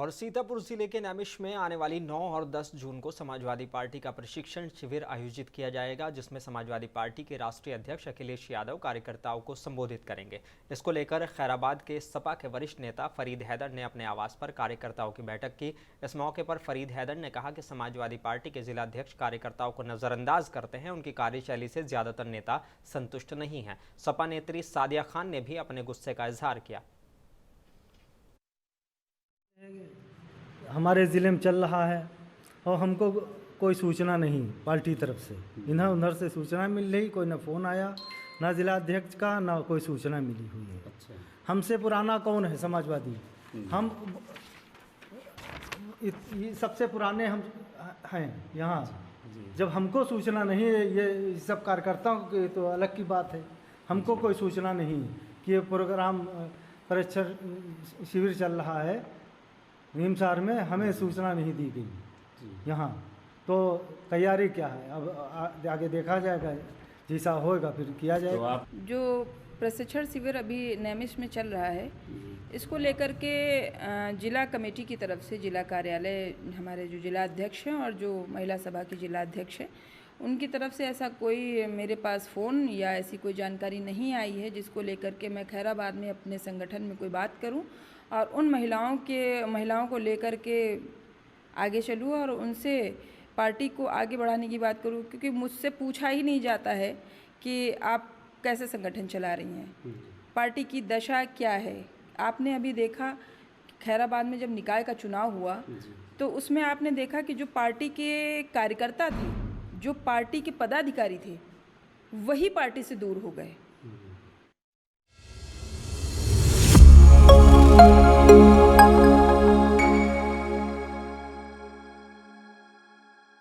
और सीतापुर जिले के नैमिष में आने वाली 9 और 10 जून को समाजवादी पार्टी का प्रशिक्षण शिविर आयोजित किया जाएगा, जिसमें समाजवादी पार्टी के राष्ट्रीय अध्यक्ष अखिलेश यादव कार्यकर्ताओं को संबोधित करेंगे। इसको लेकर खैराबाद के सपा के वरिष्ठ नेता फरीद हैदर ने अपने आवास पर कार्यकर्ताओं की बैठक की। इस मौके पर फरीद हैदर ने कहा कि समाजवादी पार्टी के जिलाध्यक्ष कार्यकर्ताओं को नजरअंदाज करते हैं, उनकी कार्यशैली से ज्यादातर नेता संतुष्ट नहीं हैं। सपा नेत्री सादिया खान ने भी अपने गुस्से का इजहार किया। हमारे ज़िले में चल रहा है और हमको कोई सूचना नहीं पार्टी तरफ से, इधर उधर से सूचना मिल रही, कोई ना फ़ोन आया, ना जिला अध्यक्ष का, ना कोई सूचना मिली हुई है। अच्छा। हमसे पुराना कौन है समाजवादी? हम सबसे पुराने हम हैं यहाँ। जब हमको सूचना नहीं है, ये सब कार्यकर्ताओं की तो अलग की बात है। हमको कोई सूचना नहीं कि ये प्रोग्राम प्रशिक्षण शिविर चल रहा है नीमसार में, हमें सूचना नहीं दी गई यहाँ। तो तैयारी क्या है, अब आगे देखा जाएगा, जैसा होएगा फिर किया जाएगा। तो आप जो प्रशिक्षण शिविर अभी नैमिष में चल रहा है, इसको लेकर के जिला कमेटी की तरफ से जिला कार्यालय, हमारे जो जिला अध्यक्ष हैं और जो महिला सभा की जिला अध्यक्ष हैं, उनकी तरफ से ऐसा कोई मेरे पास फ़ोन या ऐसी कोई जानकारी नहीं आई है जिसको लेकर के मैं खैराबाद में अपने संगठन में कोई बात करूं और उन महिलाओं को लेकर के आगे चलूं और उनसे पार्टी को आगे बढ़ाने की बात करूं, क्योंकि मुझसे पूछा ही नहीं जाता है कि आप कैसे संगठन चला रही हैं, पार्टी की दशा क्या है। आपने अभी देखा खैराबाद में जब निकाय का चुनाव हुआ तो उसमें आपने देखा कि जो पार्टी के कार्यकर्ता थे, जो पार्टी के पदाधिकारी थे, वही पार्टी से दूर हो गए।